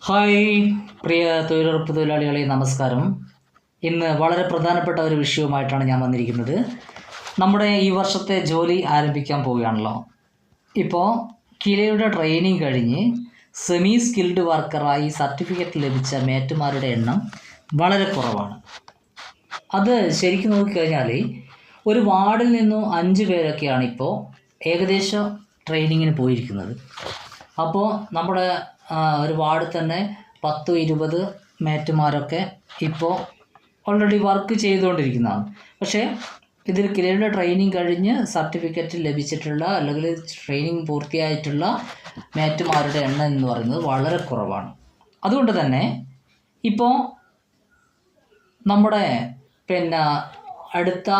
Hi പ്രിയ തൊഴിലുറപ്പ് തൊഴിലാളികളെ, നമസ്കാരം. ഇന്ന് വളരെ പ്രധാനപ്പെട്ട ഒരു വിഷയവുമായിട്ടാണ് ഞാൻ വന്നിരിക്കുന്നത്. നമ്മുടെ ഈ വർഷത്തെ ജോലി ആരംഭിക്കാൻ പോവുകയാണല്ലോ. ഇപ്പോൾ കിലയുടെ ട്രെയിനിങ് കഴിഞ്ഞ് സെമി സ്കിൽഡ് വർക്കറായി സർട്ടിഫിക്കറ്റ് ലഭിച്ച മേറ്റുമാരുടെ എണ്ണം വളരെ കുറവാണ്. അത് ശരിക്കും നോക്കിക്കഴിഞ്ഞാൽ ഒരു വാർഡിൽ നിന്നും 5 പേരൊക്കെയാണ് ഇപ്പോൾ ഏകദേശം ട്രെയിനിങ്ങിന് പോയിരിക്കുന്നത്. അപ്പോൾ നമ്മുടെ ഒരു വാർഡിൽ തന്നെ 10-20 മേറ്റുമാരൊക്കെ ഇപ്പോൾ ഓൾറെഡി വർക്ക് ചെയ്തുകൊണ്ടിരിക്കുന്നതാണ്. പക്ഷേ ഇതിൽ കിലയുടെ ട്രെയിനിങ് കഴിഞ്ഞ് സർട്ടിഫിക്കറ്റ് ലഭിച്ചിട്ടുള്ള അല്ലെങ്കിൽ ട്രെയിനിങ് പൂർത്തിയായിട്ടുള്ള മേറ്റുമാരുടെ എണ്ണം എന്ന് പറയുന്നത് വളരെ കുറവാണ്. അതുകൊണ്ട് തന്നെ ഇപ്പോൾ നമ്മുടെ അടുത്ത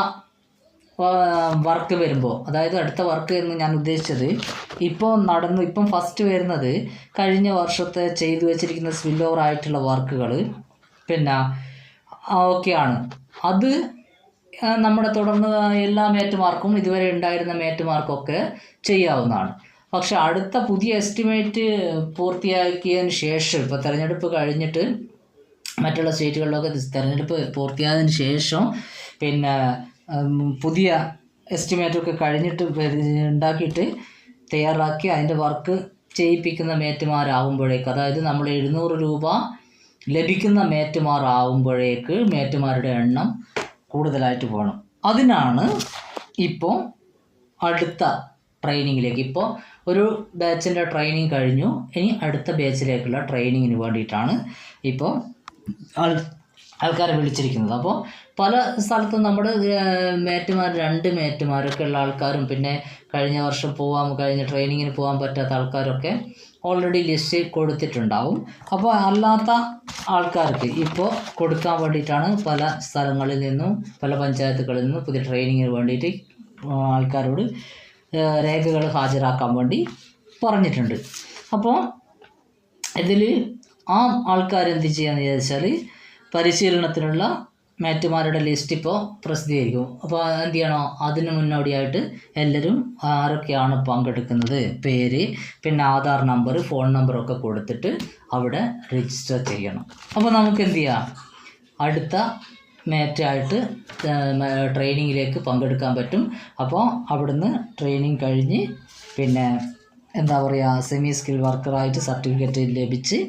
വർക്ക് വരുമ്പോൾ, അതായത് അടുത്ത വർക്ക് എന്ന് ഞാൻ ഉദ്ദേശിച്ചത് ഇപ്പം ഫസ്റ്റ് വരുന്നത് കഴിഞ്ഞ വർഷത്തെ ചെയ്തു വെച്ചിരിക്കുന്ന സ്പിൽ ഓവർ ആയിട്ടുള്ള വർക്കുകൾ ഒക്കെയാണ്. അത് നമ്മുടെ തുടർന്ന് എല്ലാ മേറ്റുമാർക്കും, ഇതുവരെ ഉണ്ടായിരുന്ന മേറ്റുമാർക്കൊക്കെ ചെയ്യാവുന്നതാണ്. പക്ഷെ അടുത്ത പുതിയ എസ്റ്റിമേറ്റ് പൂർത്തിയാക്കിയതിന് ശേഷം, ഇപ്പോൾ തിരഞ്ഞെടുപ്പ് കഴിഞ്ഞിട്ട് മറ്റുള്ള സ്റ്റേറ്റുകളിലൊക്കെ തിരഞ്ഞെടുപ്പ് പൂർത്തിയായതിന് ശേഷം പുതിയ എസ്റ്റിമേറ്റൊക്കെ കഴിഞ്ഞിട്ട് ഉണ്ടാക്കിയിട്ട് തയ്യാറാക്കി അതിൻ്റെ വർക്ക് ചെയ്യിപ്പിക്കുന്ന മേറ്റുമാരാകുമ്പോഴേക്ക്, അതായത് നമ്മൾ 700 രൂപ ലഭിക്കുന്ന മേറ്റുമാരാകുമ്പോഴേക്ക് മേറ്റുമാരുടെ എണ്ണം കൂടുതലായിട്ട് പോകണം. അതിനാണ് ഇപ്പോൾ അടുത്ത ട്രെയിനിങ്ങിലേക്ക്, ഇപ്പോൾ ഒരു ബാച്ചിൻ്റെ ട്രെയിനിങ് കഴിഞ്ഞു, ഇനി അടുത്ത ബാച്ചിലേക്കുള്ള ട്രെയിനിങ്ങിന് വേണ്ടിയിട്ടാണ് ഇപ്പോൾ ആൾക്കാരെ വിളിച്ചിരിക്കുന്നത്. അപ്പോൾ പല സ്ഥലത്തും നമ്മുടെ മേറ്റുമാർ 2 മേറ്റുമാരൊക്കെ ഉള്ള ആൾക്കാരും കഴിഞ്ഞ ട്രെയിനിങ്ങിന് പോകാൻ പറ്റാത്ത ആൾക്കാരൊക്കെ ഓൾറെഡി ലിസ്റ്റ് കൊടുത്തിട്ടുണ്ടാവും. അപ്പോൾ അല്ലാത്ത ആൾക്കാർക്ക് ഇപ്പോൾ കൊടുക്കാൻ വേണ്ടിയിട്ടാണ് പല സ്ഥലങ്ങളിൽ നിന്നും, പല പഞ്ചായത്തുകളിൽ നിന്നും പുതിയ ട്രെയിനിങ്ങിന് വേണ്ടിയിട്ട് ആൾക്കാരോട് രേഖകൾ ഹാജരാക്കാൻ വേണ്ടി പറഞ്ഞിട്ടുണ്ട്. അപ്പോൾ ഇതിൽ ആ ആൾക്കാരെന്ത് ചെയ്യാന്ന് ചോദിച്ചാൽ, പരിശീലനത്തിനുള്ള മേറ്റുമാരുടെ ലിസ്റ്റ് ഇപ്പോൾ പ്രസിദ്ധീകരിക്കും. അപ്പോൾ എന്ത് ചെയ്യണം, അതിന് മുന്നോടിയായിട്ട് എല്ലാവരും ആരൊക്കെയാണ് പങ്കെടുക്കുന്നത്, പേര്, ആധാർ നമ്പർ, ഫോൺ നമ്പറൊക്കെ കൊടുത്തിട്ട് അവിടെ രജിസ്റ്റർ ചെയ്യണം. അപ്പോൾ നമുക്ക് എന്ത് ചെയ്യാം, അടുത്ത മേറ്റായിട്ട് ട്രെയിനിങ്ങിലേക്ക് പങ്കെടുക്കാൻ പറ്റും. അപ്പോൾ അവിടുന്ന് ട്രെയിനിങ് കഴിഞ്ഞ് സെമി സ്കിൽ വർക്കറായിട്ട് സർട്ടിഫിക്കറ്റ് ലഭിച്ച്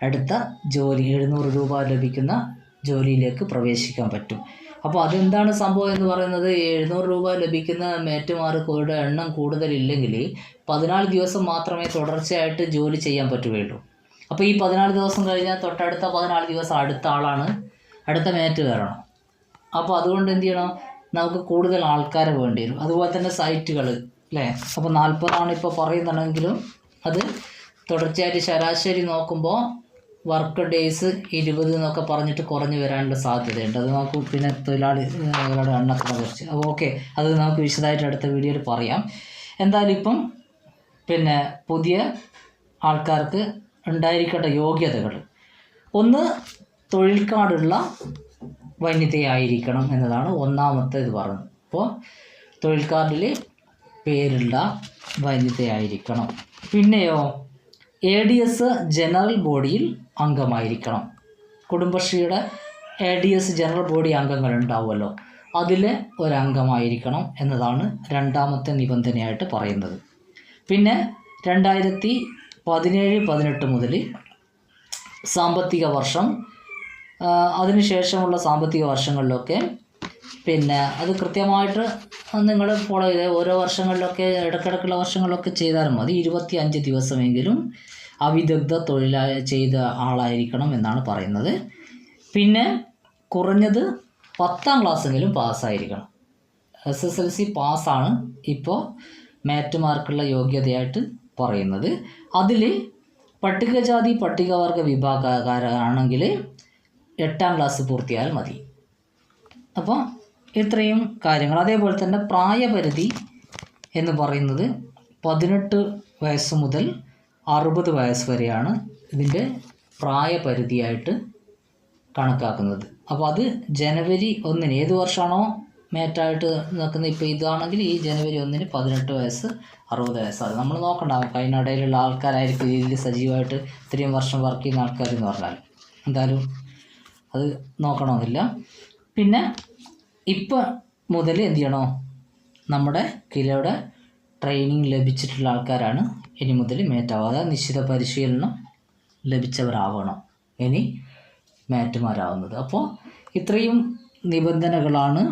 അടുത്ത ജോലി 700 രൂപ ലഭിക്കുന്ന ജോലിയിലേക്ക് പ്രവേശിക്കാൻ പറ്റും. അപ്പോൾ അതെന്താണ് സംഭവം എന്ന് പറയുന്നത്, 700 രൂപ ലഭിക്കുന്ന മേറ്റുമാരുടെ എണ്ണം കൂടുതലില്ലെങ്കിൽ 14 ദിവസം മാത്രമേ തുടർച്ചയായിട്ട് ജോലി ചെയ്യാൻ പറ്റുകയുള്ളൂ. അപ്പോൾ ഈ 14 ദിവസം കഴിഞ്ഞാൽ തൊട്ടടുത്ത 14 ദിവസം അടുത്ത മേറ്റ് കയറണം. അപ്പോൾ അതുകൊണ്ട് എന്ത് ചെയ്യണം, നമുക്ക് കൂടുതൽ ആൾക്കാരെ വേണ്ടി വരും. അതുപോലെ തന്നെ സൈറ്റുകൾ അല്ലേ, അപ്പോൾ 40 ഇപ്പോൾ പറയുന്നുണ്ടെങ്കിലും അത് തുടർച്ചയായിട്ട് ശരാശരി നോക്കുമ്പോൾ വർക്ക് ഡേയ്സ് 20 എന്നൊക്കെ പറഞ്ഞിട്ട് കുറഞ്ഞു വരാനുള്ള സാധ്യതയുണ്ട്. അത് നമുക്ക് തൊഴിലാളികളുടെ എണ്ണത്തിനെ കുറിച്ച് ഓക്കെ, അത് നമുക്ക് വിശദമായിട്ട് അടുത്ത വീഡിയോയിൽ പറയാം. എന്തായാലും ഇപ്പം പുതിയ ആൾക്കാർക്ക് ഉണ്ടായിരിക്കേണ്ട യോഗ്യതകൾ, ഒന്ന് തൊഴിൽ കാർഡുള്ള വനിതയായിരിക്കണം എന്നതാണ് ഒന്നാമത്തെ ഇത് പറഞ്ഞത്. അപ്പോൾ തൊഴിൽ കാർഡിൽ പേരുള്ള വനിതയായിരിക്കണം. പിന്നെയോ ADS ജനറൽ ബോഡിയിൽ അംഗമായിരിക്കണം. കുടുംബശ്രീയുടെ ADS ജനറൽ ബോഡി അംഗങ്ങൾ ഉണ്ടാവുമല്ലോ, അതിൽ ഒരംഗമായിരിക്കണം എന്നതാണ് രണ്ടാമത്തെ നിബന്ധനയായിട്ട് പറയുന്നത്. പിന്നെ 2017-18 മുതൽ സാമ്പത്തിക വർഷം, അതിനുശേഷമുള്ള സാമ്പത്തിക വർഷങ്ങളിലൊക്കെ അത് കൃത്യമായിട്ട് നിങ്ങൾ ഫോളോ ചെയ്ത് ഓരോ വർഷങ്ങളിലൊക്കെ ഇടയ്ക്കിടയ്ക്കുള്ള വർഷങ്ങളിലൊക്കെ ചെയ്താലും മതി. 25 ദിവസമെങ്കിലും അവിദഗ്ധ ചെയ്ത ആളായിരിക്കണം എന്നാണ് പറയുന്നത്. പിന്നെ കുറഞ്ഞത് 10ാം ക്ലാസ്സെങ്കിലും പാസ്സായിരിക്കണം. SSLC പാസ്സാണ് ഇപ്പോൾ മേറ്റുമാർക്കുള്ള യോഗ്യതയായിട്ട് പറയുന്നത്. അതിൽ പട്ടികജാതി പട്ടികവർഗ വിഭാഗക്കാരാണെങ്കിൽ 8ാം ക്ലാസ് പൂർത്തിയായാൽ മതി. അപ്പോൾ ഇത്രയും കാര്യങ്ങൾ. അതേപോലെ തന്നെ പ്രായപരിധി എന്ന് പറയുന്നത് 18 വയസ്സ് മുതൽ 60 വയസ്സ് വരെയാണ് ഇതിൻ്റെ പ്രായപരിധിയായിട്ട് കണക്കാക്കുന്നത്. അപ്പോൾ അത് ജനുവരി 1 ഏത് വർഷമാണോ മേറ്റായിട്ട് നിൽക്കുന്ന ഇപ്പോൾ ഇതാണെങ്കിൽ ഈ ജനുവരി 1 18 വയസ്സ് 60 വയസ്സ്. അത് നമ്മൾ നോക്കണ്ടാവും. അതിനിടയിലുള്ള ആൾക്കാരായിരിക്കും ഇതിൽ സജീവമായിട്ട് ഇത്രയും വർഷം വർക്ക് ചെയ്യുന്ന ആൾക്കാരെന്ന് പറഞ്ഞാൽ എന്തായാലും അത് നോക്കണമെന്നില്ല. പിന്നെ ഇപ്പം മുതൽ എന്ത് ചെയ്യണോ, നമ്മുടെ കിലയുടെ ട്രെയിനിങ് ലഭിച്ചിട്ടുള്ള ആൾക്കാരാണ് ഇനി മുതൽ മേറ്റാവുക. അതായത് നിശ്ചിത പരിശീലനം ലഭിച്ചവരാവണം ഇനി മേറ്റുമാരാവുന്നത്. അപ്പോൾ ഇത്രയും നിബന്ധനകളാണ്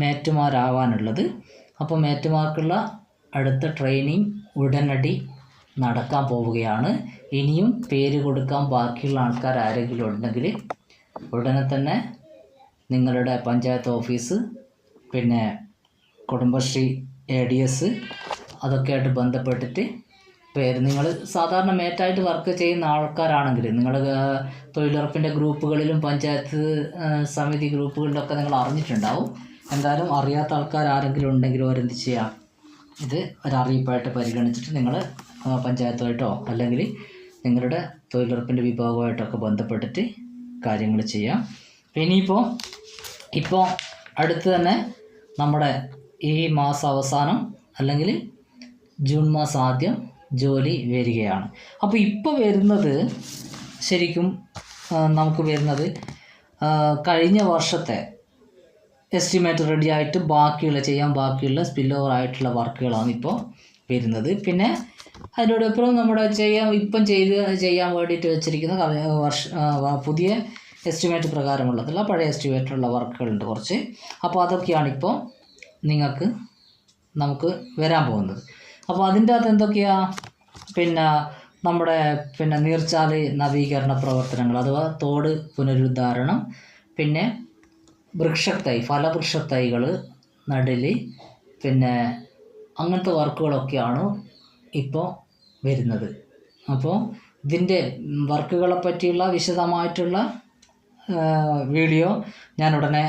മേറ്റുമാരാവാനുള്ളത്. അപ്പോൾ മേറ്റുമാർക്കുള്ള അടുത്ത ട്രെയിനിങ് ഉടനടി നടക്കാൻ പോവുകയാണ്. ഇനിയും പേര് കൊടുക്കാൻ ബാക്കിയുള്ള ആൾക്കാർ ആരെങ്കിലും ഉണ്ടെങ്കിൽ ഉടനെ തന്നെ നിങ്ങളുടെ പഞ്ചായത്ത് ഓഫീസ്, പിന്നെ കുടുംബശ്രീ ADS അതൊക്കെ ആയിട്ട് ബന്ധപ്പെട്ടിട്ട് പേര്, നിങ്ങൾ സാധാരണ മേറ്റായിട്ട് വർക്ക് ചെയ്യുന്ന ആൾക്കാരാണെങ്കിൽ നിങ്ങൾ തൊഴിലുറപ്പിൻ്റെ ഗ്രൂപ്പുകളിലും പഞ്ചായത്ത് സമിതി ഗ്രൂപ്പുകളിലൊക്കെ നിങ്ങൾ അറിഞ്ഞിട്ടുണ്ടാവും. എന്തായാലും അറിയാത്ത ആൾക്കാർ ആരെങ്കിലും ഉണ്ടെങ്കിലും അവരെന്ത് ചെയ്യാം, ഇത് ഒരറിയിപ്പായിട്ട് പരിഗണിച്ചിട്ട് നിങ്ങൾ പഞ്ചായത്തുമായിട്ടോ അല്ലെങ്കിൽ നിങ്ങളുടെ തൊഴിലുറപ്പിൻ്റെ വിഭാഗമായിട്ടൊക്കെ ബന്ധപ്പെട്ടിട്ട് കാര്യങ്ങൾ ചെയ്യാം. ഇപ്പോൾ അടുത്ത് തന്നെ നമ്മുടെ ഈ മാസം അവസാനം അല്ലെങ്കിൽ ജൂൺ മാസം ആദ്യം ജോലി വരികയാണ്. അപ്പോൾ ഇപ്പോൾ വരുന്നത് ശരിക്കും നമുക്ക് വരുന്നത് കഴിഞ്ഞ വർഷത്തെ എസ്റ്റിമേറ്റ് റെഡി ആയിട്ട് ചെയ്യാൻ ബാക്കിയുള്ള സ്പിൽ ഓവർ ആയിട്ടുള്ള വർക്കുകളാണ് ഇപ്പോൾ വരുന്നത്. പിന്നെ അതിനോടൊപ്പം നമ്മുടെ ചെയ്യാൻ വേണ്ടിയിട്ട് വെച്ചിരിക്കുന്ന പുതിയ എസ്റ്റിമേറ്റ് പ്രകാരമുള്ളതല്ല, പഴയ എസ്റ്റിമേറ്റിലുള്ള വർക്കുകളുണ്ട് കുറച്ച്. അപ്പോൾ അതൊക്കെയാണ് ഇപ്പോൾ നമുക്ക് വരാൻ പോകുന്നത്. അപ്പോൾ അതിൻ്റെ അകത്ത് എന്തൊക്കെയാണ്, നമ്മുടെ നീർച്ചാല് നവീകരണ പ്രവർത്തനങ്ങൾ അഥവാ തോട് പുനരുദ്ധാരണം, പിന്നെ ഫലവൃക്ഷത്തൈകൾ നടൽ, അങ്ങനത്തെ വർക്കുകളൊക്കെയാണ് ഇപ്പോൾ വരുന്നത്. അപ്പോൾ ഇതിൻ്റെ വർക്കുകളെ പറ്റിയുള്ള വിശദമായിട്ടുള്ള വീഡിയോ ഞാൻ ഉടനെ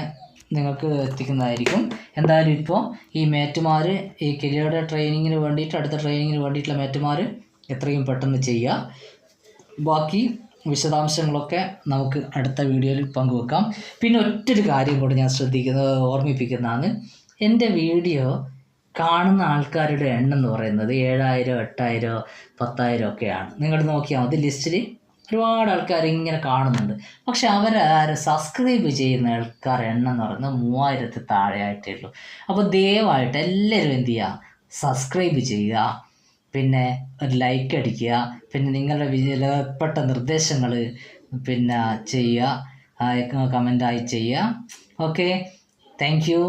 നിങ്ങൾക്ക് എത്തിക്കുന്നതായിരിക്കും. എന്തായാലും ഇപ്പോൾ ഈ മേറ്റുമാർ ഈ കിലയുടെ ട്രെയിനിങ്ങിന് വേണ്ടിയിട്ട്, അടുത്ത ട്രെയിനിങ്ങിന് വേണ്ടിയിട്ടുള്ള മേറ്റുമാർ എത്രയും പെട്ടെന്ന് ചെയ്യുക. ബാക്കി വിശദാംശങ്ങളൊക്കെ നമുക്ക് അടുത്ത വീഡിയോയിൽ പങ്കുവെക്കാം. പിന്നെ ഒറ്റൊരു കാര്യം കൂടി ഞാൻ ഓർമ്മിപ്പിക്കുന്നതാണ്, എൻ്റെ വീഡിയോ കാണുന്ന ആൾക്കാരുടെ എണ്ണം എന്ന് പറയുന്നത് 7000, 8000, 10000 ഒക്കെയാണ്. നിങ്ങൾ നോക്കിയാൽ മതി, ലിസ്റ്റിൽ ഒരുപാട് ആൾക്കാർ ഇങ്ങനെ കാണുന്നുണ്ട്. പക്ഷെ സബ്സ്ക്രൈബ് ചെയ്യുന്ന ആൾക്കാരുടെ എണ്ണം എന്ന് പറയുന്നത് 3000 താഴെ ആയിട്ടേ ഉള്ളൂ. അപ്പോൾ ദയവായിട്ട് എല്ലാവരും എന്ത് ചെയ്യുക, സബ്സ്ക്രൈബ് ചെയ്യുക, പിന്നെ ഒരു ലൈക്ക് അടിക്കുക, പിന്നെ നിങ്ങളുടെ വിലപ്പെട്ട നിർദ്ദേശങ്ങൾ ചെയ്യുക, കമൻ്റായി ചെയ്യുക. Okay, thank you.